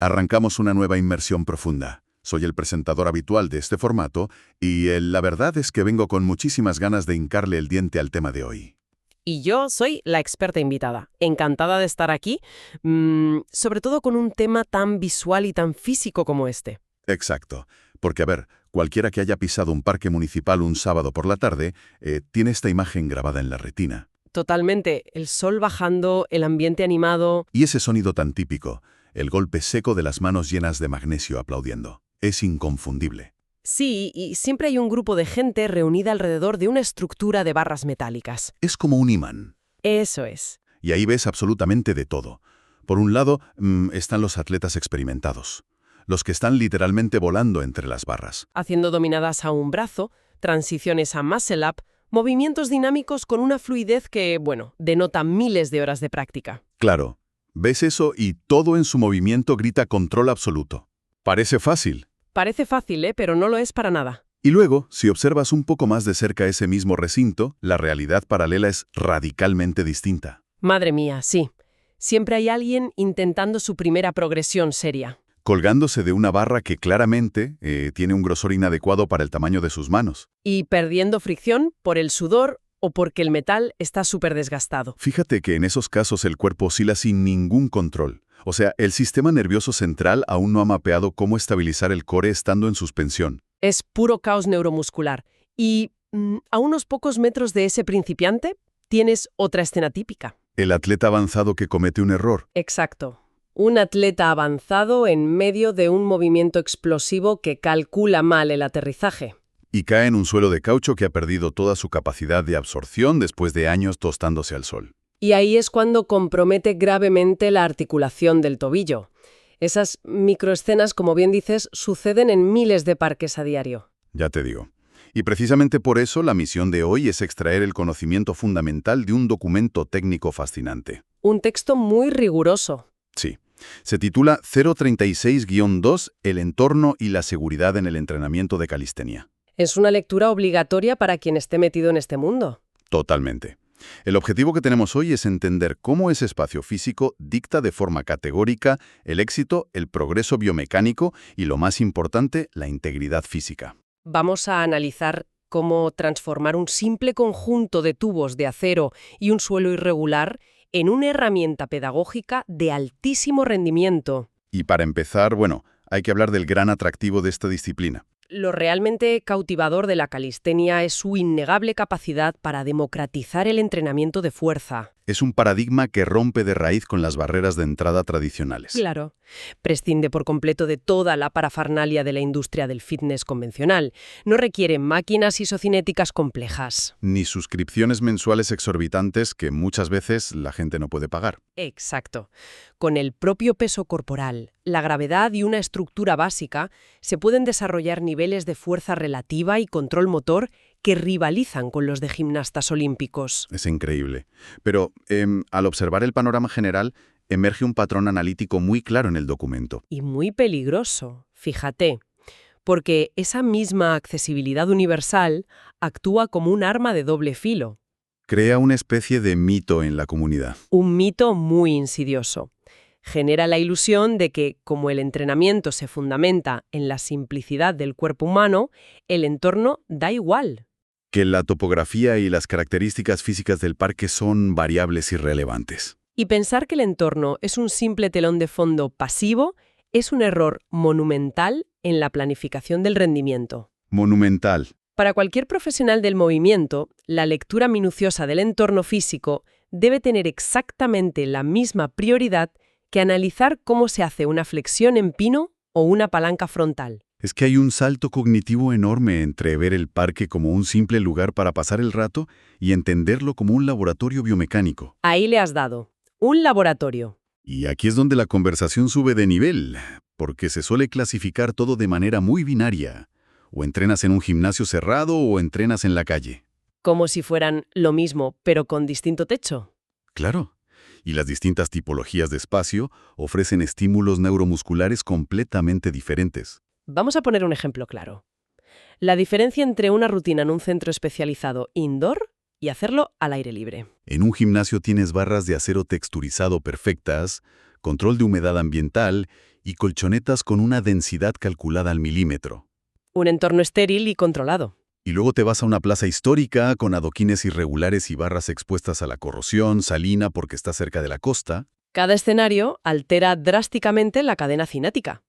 Arrancamos una nueva inmersión profunda. Soy el presentador habitual de este formato y la verdad es que vengo con muchísimas ganas de hincarle el diente al tema de hoy. Y yo soy la experta invitada. Encantada de estar aquí, sobre todo con un tema tan visual y tan físico como este. Exacto. Porque, a ver, cualquiera que haya pisado un parque municipal un sábado por la tarde tiene esta imagen grabada en la retina. Totalmente. El sol bajando, el ambiente animado. Y ese sonido tan típico, el golpe seco de las manos llenas de magnesio aplaudiendo. Es inconfundible. Sí, y siempre hay un grupo de gente reunida alrededor de una estructura de barras metálicas. Es como un imán. Eso es. Y ahí ves absolutamente de todo. Por un lado, están los atletas experimentados. Los que están literalmente volando entre las barras. Haciendo dominadas a un brazo, transiciones a muscle up, movimientos dinámicos con una fluidez que, denota miles de horas de práctica. Claro, ves eso y todo en su movimiento grita control absoluto. Parece fácil. Parece fácil, pero no lo es para nada. Y luego, si observas un poco más de cerca ese mismo recinto, la realidad paralela es radicalmente distinta. Madre mía, sí. Siempre hay alguien intentando su primera progresión seria. Colgándose de una barra que claramente tiene un grosor inadecuado para el tamaño de sus manos. Y perdiendo fricción por el sudor o porque el metal está súper desgastado. Fíjate que en esos casos el cuerpo oscila sin ningún control. O sea, el sistema nervioso central aún no ha mapeado cómo estabilizar el core estando en suspensión. Es puro caos neuromuscular. Y a unos pocos metros de ese principiante tienes otra escena típica. El atleta avanzado que comete un error. Exacto. Un atleta avanzado en medio de un movimiento explosivo que calcula mal el aterrizaje. Y cae en un suelo de caucho que ha perdido toda su capacidad de absorción después de años tostándose al sol. Y ahí es cuando compromete gravemente la articulación del tobillo. Esas microescenas, como bien dices, suceden en miles de parques a diario. Ya te digo. Y precisamente por eso la misión de hoy es extraer el conocimiento fundamental de un documento técnico fascinante. Un texto muy riguroso. Sí. Se titula 036-2, el entorno y la seguridad en el entrenamiento de calistenia. Es una lectura obligatoria para quien esté metido en este mundo. Totalmente. El objetivo que tenemos hoy es entender cómo ese espacio físico dicta de forma categórica el éxito, el progreso biomecánico y, lo más importante, la integridad física. Vamos a analizar cómo transformar un simple conjunto de tubos de acero y un suelo irregular en una herramienta pedagógica de altísimo rendimiento. Y para empezar, hay que hablar del gran atractivo de esta disciplina. Lo realmente cautivador de la calistenia es su innegable capacidad para democratizar el entrenamiento de fuerza. Es un paradigma que rompe de raíz con las barreras de entrada tradicionales. Claro. Prescinde por completo de toda la parafernalia de la industria del fitness convencional. No requiere máquinas isocinéticas complejas. Ni suscripciones mensuales exorbitantes que muchas veces la gente no puede pagar. Exacto. Con el propio peso corporal, la gravedad y una estructura básica, se pueden desarrollar niveles de fuerza relativa y control motor que rivalizan con los de gimnastas olímpicos. Es increíble. Pero al observar el panorama general, emerge un patrón analítico muy claro en el documento. Y muy peligroso, fíjate, porque esa misma accesibilidad universal actúa como un arma de doble filo. Crea una especie de mito en la comunidad. Un mito muy insidioso. Genera la ilusión de que, como el entrenamiento se fundamenta en la simplicidad del cuerpo humano, el entorno da igual. Que la topografía y las características físicas del parque son variables irrelevantes. Y pensar que el entorno es un simple telón de fondo pasivo es un error monumental en la planificación del rendimiento. Monumental. Para cualquier profesional del movimiento, la lectura minuciosa del entorno físico debe tener exactamente la misma prioridad que analizar cómo se hace una flexión en pino o una palanca frontal. Es que hay un salto cognitivo enorme entre ver el parque como un simple lugar para pasar el rato y entenderlo como un laboratorio biomecánico. Ahí le has dado. Un laboratorio. Y aquí es donde la conversación sube de nivel, porque se suele clasificar todo de manera muy binaria. O entrenas en un gimnasio cerrado o entrenas en la calle. Como si fueran lo mismo, pero con distinto techo. Claro. Y las distintas tipologías de espacio ofrecen estímulos neuromusculares completamente diferentes. Vamos a poner un ejemplo claro. La diferencia entre una rutina en un centro especializado indoor y hacerlo al aire libre. En un gimnasio tienes barras de acero texturizado perfectas, control de humedad ambiental y colchonetas con una densidad calculada al milímetro. Un entorno estéril y controlado. Y luego te vas a una plaza histórica con adoquines irregulares y barras expuestas a la corrosión, salina porque está cerca de la costa. Cada escenario altera drásticamente la cadena cinética.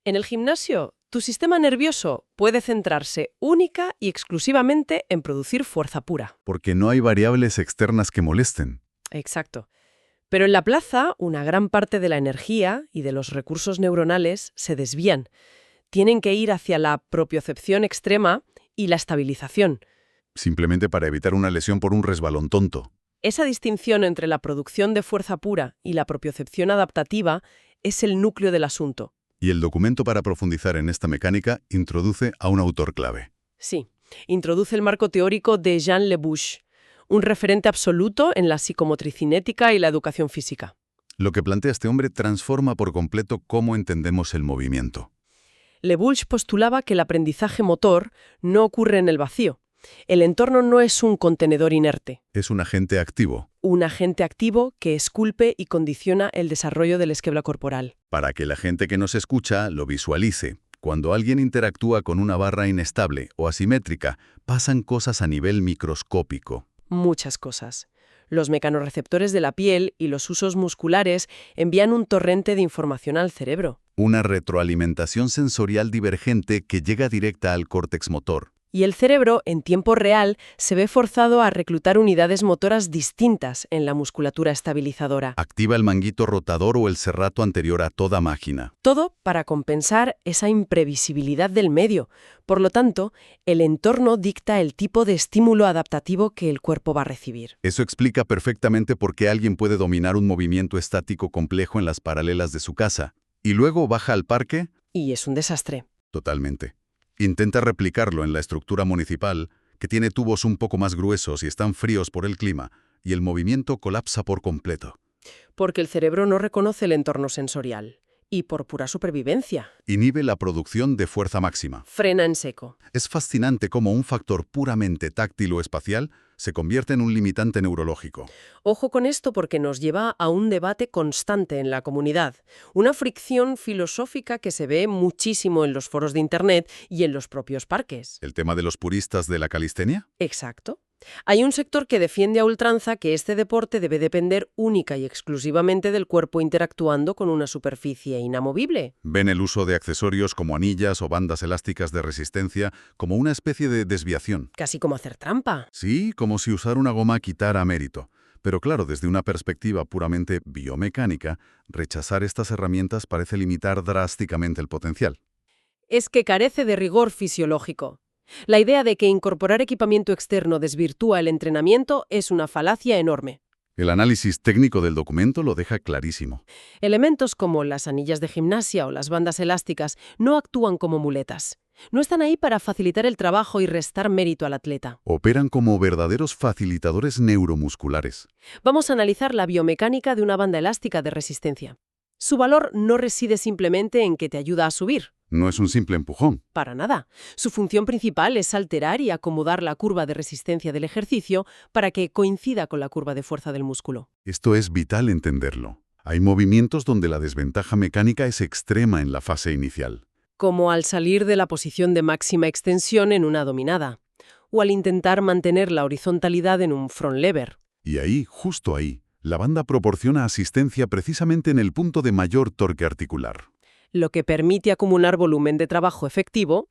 En el gimnasio, tu sistema nervioso puede centrarse única y exclusivamente en producir fuerza pura. Porque no hay variables externas que molesten. Exacto. Pero en la plaza, una gran parte de la energía y de los recursos neuronales se desvían. Tienen que ir hacia la propiocepción extrema y la estabilización. Simplemente para evitar una lesión por un resbalón tonto. Esa distinción entre la producción de fuerza pura y la propiocepción adaptativa es el núcleo del asunto. Y el documento para profundizar en esta mecánica introduce a un autor clave. Sí, introduce el marco teórico de Jean Lebouche, un referente absoluto en la psicomotricinética y la educación física. Lo que plantea este hombre transforma por completo cómo entendemos el movimiento. Lebouche postulaba que el aprendizaje motor no ocurre en el vacío. El entorno no es un contenedor inerte. Es un agente activo. Un agente activo que esculpe y condiciona el desarrollo del esquema corporal. Para que la gente que nos escucha lo visualice, cuando alguien interactúa con una barra inestable o asimétrica, pasan cosas a nivel microscópico. Muchas cosas. Los mecanorreceptores de la piel y los usos musculares envían un torrente de información al cerebro. Una retroalimentación sensorial divergente que llega directa al córtex motor. Y el cerebro, en tiempo real, se ve forzado a reclutar unidades motoras distintas en la musculatura estabilizadora. Activa el manguito rotador o el serrato anterior a toda máquina. Todo para compensar esa imprevisibilidad del medio. Por lo tanto, el entorno dicta el tipo de estímulo adaptativo que el cuerpo va a recibir. Eso explica perfectamente por qué alguien puede dominar un movimiento estático complejo en las paralelas de su casa. Y luego baja al parque. Y es un desastre. Totalmente. Intenta replicarlo en la estructura municipal, que tiene tubos un poco más gruesos y están fríos por el clima, y el movimiento colapsa por completo. Porque el cerebro no reconoce el entorno sensorial. Y por pura supervivencia. Inhibe la producción de fuerza máxima. Frena en seco. Es fascinante cómo un factor puramente táctil o espacial se convierte en un limitante neurológico. Ojo con esto porque nos lleva a un debate constante en la comunidad. Una fricción filosófica que se ve muchísimo en los foros de Internet y en los propios parques. ¿El tema de los puristas de la calistenia? Exacto. Hay un sector que defiende a ultranza que este deporte debe depender única y exclusivamente del cuerpo interactuando con una superficie inamovible. Ven el uso de accesorios como anillas o bandas elásticas de resistencia como una especie de desviación. Casi como hacer trampa. Sí, como si usar una goma quitara mérito. Pero claro, desde una perspectiva puramente biomecánica, rechazar estas herramientas parece limitar drásticamente el potencial. Es que carece de rigor fisiológico. La idea de que incorporar equipamiento externo desvirtúa el entrenamiento es una falacia enorme. El análisis técnico del documento lo deja clarísimo. Elementos como las anillas de gimnasia o las bandas elásticas no actúan como muletas. No están ahí para facilitar el trabajo y restar mérito al atleta. Operan como verdaderos facilitadores neuromusculares. Vamos a analizar la biomecánica de una banda elástica de resistencia. Su valor no reside simplemente en que te ayuda a subir. No es un simple empujón. Para nada. Su función principal es alterar y acomodar la curva de resistencia del ejercicio para que coincida con la curva de fuerza del músculo. Esto es vital entenderlo. Hay movimientos donde la desventaja mecánica es extrema en la fase inicial. Como al salir de la posición de máxima extensión en una dominada, o al intentar mantener la horizontalidad en un front lever. Y ahí, justo ahí, la banda proporciona asistencia precisamente en el punto de mayor torque articular. Lo que permite acumular volumen de trabajo efectivo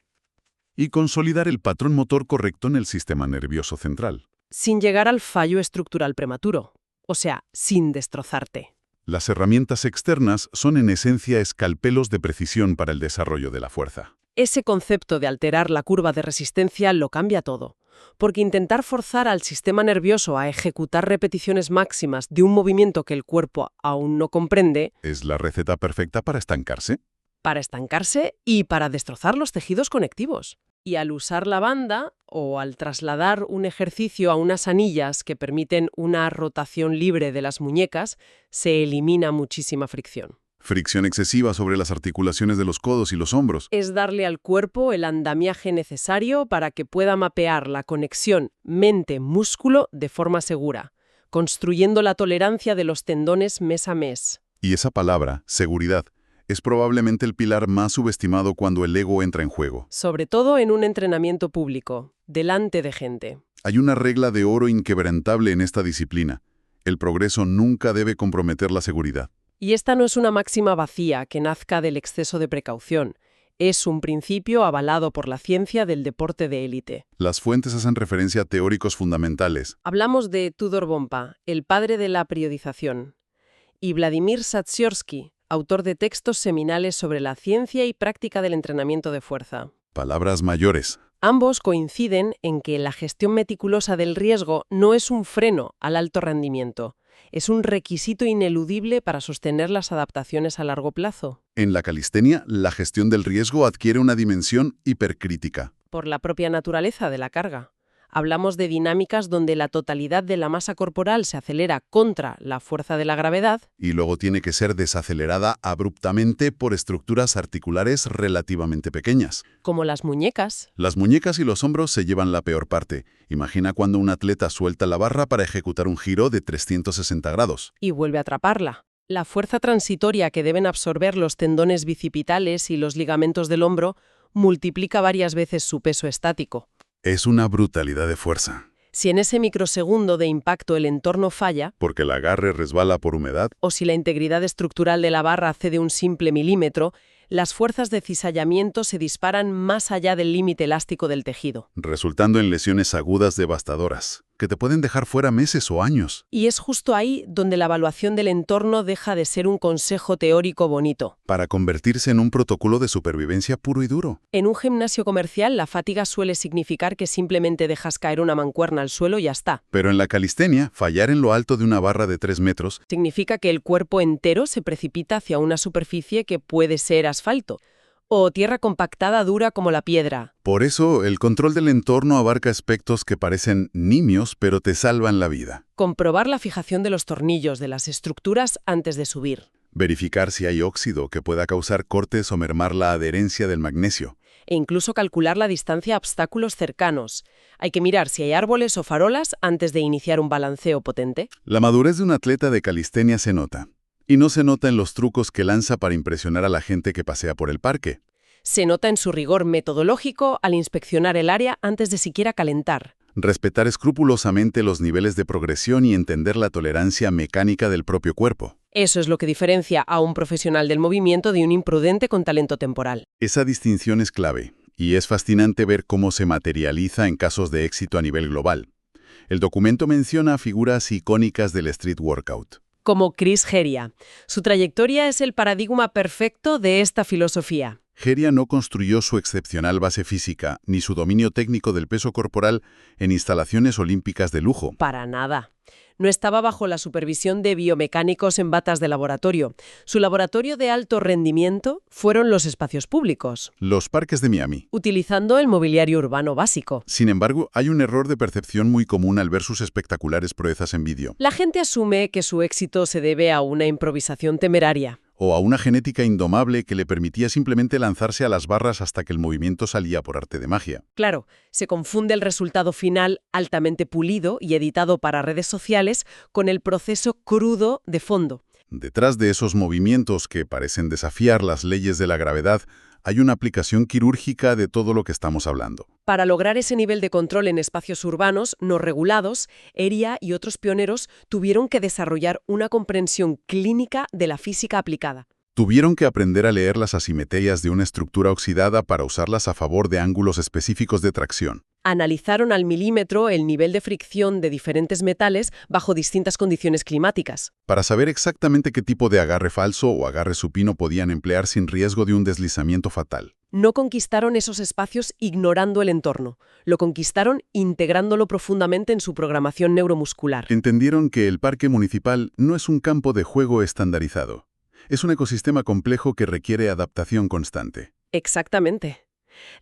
y consolidar el patrón motor correcto en el sistema nervioso central. Sin llegar al fallo estructural prematuro, o sea, sin destrozarte. Las herramientas externas son en esencia escalpelos de precisión para el desarrollo de la fuerza. Ese concepto de alterar la curva de resistencia lo cambia todo, porque intentar forzar al sistema nervioso a ejecutar repeticiones máximas de un movimiento que el cuerpo aún no comprende ¿es la receta perfecta para estancarse? Para estancarse y para destrozar los tejidos conectivos. Y al usar la banda o al trasladar un ejercicio a unas anillas que permiten una rotación libre de las muñecas, se elimina muchísima fricción. Fricción excesiva sobre las articulaciones de los codos y los hombros. Es darle al cuerpo el andamiaje necesario para que pueda mapear la conexión mente-músculo de forma segura, construyendo la tolerancia de los tendones mes a mes. Y esa palabra, seguridad, Es probablemente el pilar más subestimado cuando el ego entra en juego. Sobre todo en un entrenamiento público, delante de gente. Hay una regla de oro inquebrantable en esta disciplina. El progreso nunca debe comprometer la seguridad. Y esta no es una máxima vacía que nazca del exceso de precaución. Es un principio avalado por la ciencia del deporte de élite. Las fuentes hacen referencia a teóricos fundamentales. Hablamos de Tudor Bompa, el padre de la periodización, y Vladimir Satsyorsky, autor de textos seminales sobre la ciencia y práctica del entrenamiento de fuerza. Palabras mayores. Ambos coinciden en que la gestión meticulosa del riesgo no es un freno al alto rendimiento, es un requisito ineludible para sostener las adaptaciones a largo plazo. En la calistenia, la gestión del riesgo adquiere una dimensión hipercrítica. Por la propia naturaleza de la carga. Hablamos de dinámicas donde la totalidad de la masa corporal se acelera contra la fuerza de la gravedad. Y luego tiene que ser desacelerada abruptamente por estructuras articulares relativamente pequeñas. Como las muñecas. Las muñecas y los hombros se llevan la peor parte. Imagina cuando un atleta suelta la barra para ejecutar un giro de 360 grados. Y vuelve a atraparla. La fuerza transitoria que deben absorber los tendones bicipitales y los ligamentos del hombro multiplica varias veces su peso estático. Es una brutalidad de fuerza. Si en ese microsegundo de impacto el entorno falla, Porque el agarre resbala por humedad, o si la integridad estructural de la barra cede un simple milímetro, las fuerzas de cizallamiento se disparan más allá del límite elástico del tejido. resultando en lesiones agudas devastadoras, que te pueden dejar fuera meses o años. Y es justo ahí donde la evaluación del entorno deja de ser un consejo teórico bonito. Para convertirse en un protocolo de supervivencia puro y duro. En un gimnasio comercial, la fatiga suele significar que simplemente dejas caer una mancuerna al suelo y ya está. Pero en la calistenia, fallar en lo alto de una barra de 3 metros Significa que el cuerpo entero se precipita hacia una superficie que puede ser asfalto, o tierra compactada dura como la piedra. Por eso, el control del entorno abarca aspectos que parecen nimios, pero te salvan la vida. Comprobar la fijación de los tornillos de las estructuras antes de subir. Verificar si hay óxido que pueda causar cortes o mermar la adherencia del magnesio. E incluso calcular la distancia a obstáculos cercanos. Hay que mirar si hay árboles o farolas antes de iniciar un balanceo potente. La madurez de un atleta de calistenia se nota. Y no se nota en los trucos que lanza para impresionar a la gente que pasea por el parque. Se nota en su rigor metodológico al inspeccionar el área antes de siquiera calentar. Respetar escrupulosamente los niveles de progresión y entender la tolerancia mecánica del propio cuerpo. Eso es lo que diferencia a un profesional del movimiento de un imprudente con talento temporal. Esa distinción es clave, y es fascinante ver cómo se materializa en casos de éxito a nivel global. El documento menciona figuras icónicas del street workout. Como Chris Heria. Su trayectoria es el paradigma perfecto de esta filosofía. Heria no construyó su excepcional base física ni su dominio técnico del peso corporal en instalaciones olímpicas de lujo. Para nada. No estaba bajo la supervisión de biomecánicos en batas de laboratorio. Su laboratorio de alto rendimiento fueron los espacios públicos, Los parques de Miami. utilizando el mobiliario urbano básico. Sin embargo, hay un error de percepción muy común al ver sus espectaculares proezas en vídeo. La gente asume que su éxito se debe a una improvisación temeraria. O a una genética indomable que le permitía simplemente lanzarse a las barras hasta que el movimiento salía por arte de magia. Claro, se confunde el resultado final altamente pulido y editado para redes sociales con el proceso crudo de fondo. Detrás de esos movimientos que parecen desafiar las leyes de la gravedad, hay una aplicación quirúrgica de todo lo que estamos hablando. Para lograr ese nivel de control en espacios urbanos no regulados, Heria y otros pioneros tuvieron que desarrollar una comprensión clínica de la física aplicada. Tuvieron que aprender a leer las asimetrías de una estructura oxidada para usarlas a favor de ángulos específicos de tracción. Analizaron al milímetro el nivel de fricción de diferentes metales bajo distintas condiciones climáticas. Para saber exactamente qué tipo de agarre falso o agarre supino podían emplear sin riesgo de un deslizamiento fatal. No conquistaron esos espacios ignorando el entorno, lo conquistaron integrándolo profundamente en su programación neuromuscular. Entendieron que el parque municipal no es un campo de juego estandarizado. Es un ecosistema complejo que requiere adaptación constante. Exactamente.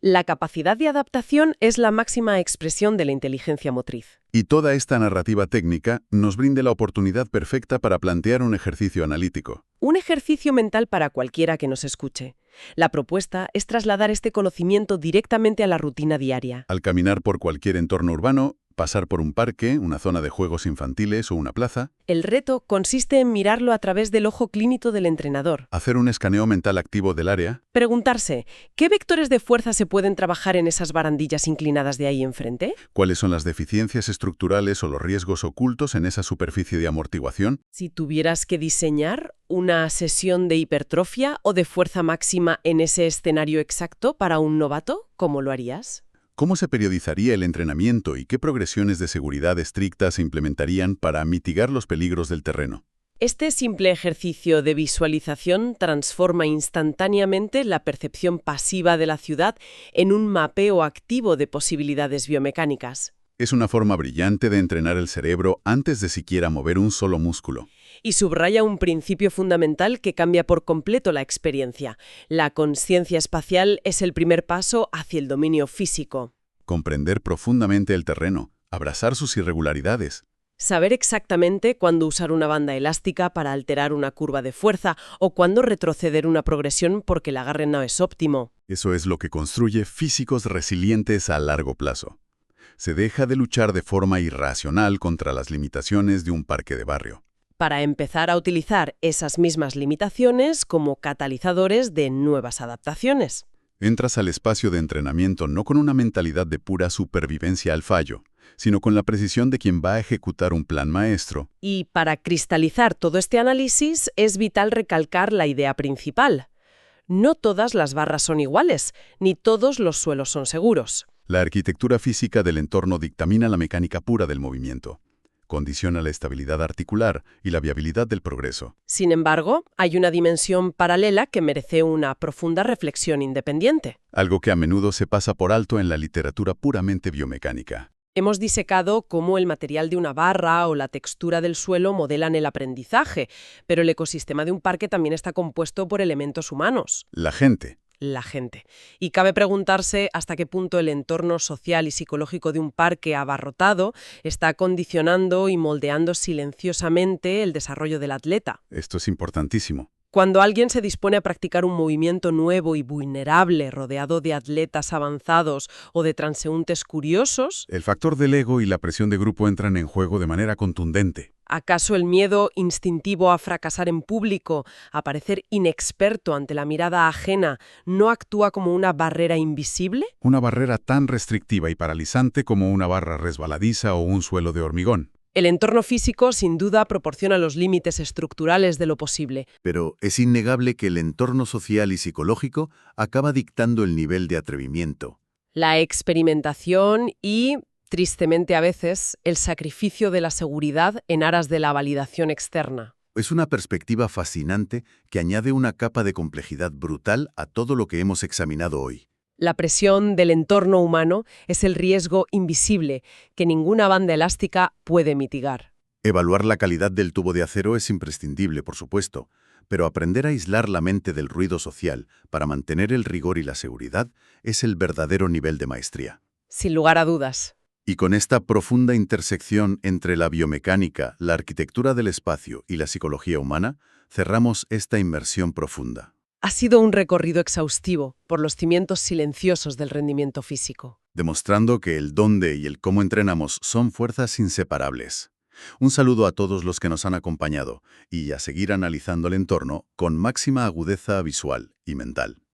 La capacidad de adaptación es la máxima expresión de la inteligencia motriz. Y toda esta narrativa técnica nos brinda la oportunidad perfecta para plantear un ejercicio analítico. Un ejercicio mental para cualquiera que nos escuche. La propuesta es trasladar este conocimiento directamente a la rutina diaria. Al caminar por cualquier entorno urbano, Pasar por un parque, una zona de juegos infantiles o una plaza. El reto consiste en mirarlo a través del ojo clínico del entrenador. Hacer un escaneo mental activo del área. Preguntarse, ¿qué vectores de fuerza se pueden trabajar en esas barandillas inclinadas de ahí enfrente? ¿Cuáles son las deficiencias estructurales o los riesgos ocultos en esa superficie de amortiguación? Si tuvieras que diseñar una sesión de hipertrofia o de fuerza máxima en ese escenario exacto para un novato, ¿cómo lo harías? ¿Cómo se periodizaría el entrenamiento y qué progresiones de seguridad estrictas se implementarían para mitigar los peligros del terreno? Este simple ejercicio de visualización transforma instantáneamente la percepción pasiva de la ciudad en un mapeo activo de posibilidades biomecánicas. Es una forma brillante de entrenar el cerebro antes de siquiera mover un solo músculo. Y subraya un principio fundamental que cambia por completo la experiencia. La consciencia espacial es el primer paso hacia el dominio físico. Comprender profundamente el terreno, abrazar sus irregularidades. Saber exactamente cuándo usar una banda elástica para alterar una curva de fuerza o cuándo retroceder una progresión porque el agarre no es óptimo. Eso es lo que construye físicos resilientes a largo plazo. Se deja de luchar de forma irracional contra las limitaciones de un parque de barrio. Para empezar a utilizar esas mismas limitaciones como catalizadores de nuevas adaptaciones. Entras al espacio de entrenamiento no con una mentalidad de pura supervivencia al fallo, sino con la precisión de quien va a ejecutar un plan maestro. Y para cristalizar todo este análisis es vital recalcar la idea principal. No todas las barras son iguales, ni todos los suelos son seguros. La arquitectura física del entorno dictamina la mecánica pura del movimiento. Condiciona la estabilidad articular y la viabilidad del progreso. Sin embargo, hay una dimensión paralela que merece una profunda reflexión independiente. Algo que a menudo se pasa por alto en la literatura puramente biomecánica. Hemos disecado cómo el material de una barra o la textura del suelo modelan el aprendizaje, pero el ecosistema de un parque también está compuesto por elementos humanos. La gente. Y cabe preguntarse hasta qué punto el entorno social y psicológico de un parque abarrotado está condicionando y moldeando silenciosamente el desarrollo del atleta. Esto es importantísimo. Cuando alguien se dispone a practicar un movimiento nuevo y vulnerable rodeado de atletas avanzados o de transeúntes curiosos, El factor del ego y la presión de grupo entran en juego de manera contundente. ¿acaso el miedo instintivo a fracasar en público, a parecer inexperto ante la mirada ajena, no actúa como una barrera invisible? Una barrera tan restrictiva y paralizante como una barra resbaladiza o un suelo de hormigón. El entorno físico, sin duda, proporciona los límites estructurales de lo posible. Pero es innegable que el entorno social y psicológico acaba dictando el nivel de atrevimiento. La experimentación y, tristemente a veces, el sacrificio de la seguridad en aras de la validación externa. Es una perspectiva fascinante que añade una capa de complejidad brutal a todo lo que hemos examinado hoy. La presión del entorno humano es el riesgo invisible que ninguna banda elástica puede mitigar. Evaluar la calidad del tubo de acero es imprescindible, por supuesto, pero aprender a aislar la mente del ruido social para mantener el rigor y la seguridad es el verdadero nivel de maestría. Sin lugar a dudas. Y con esta profunda intersección entre la biomecánica, la arquitectura del espacio y la psicología humana, cerramos esta inmersión profunda. Ha sido un recorrido exhaustivo por los cimientos silenciosos del rendimiento físico. Demostrando que el dónde y el cómo entrenamos son fuerzas inseparables. Un saludo a todos los que nos han acompañado y a seguir analizando el entorno con máxima agudeza visual y mental.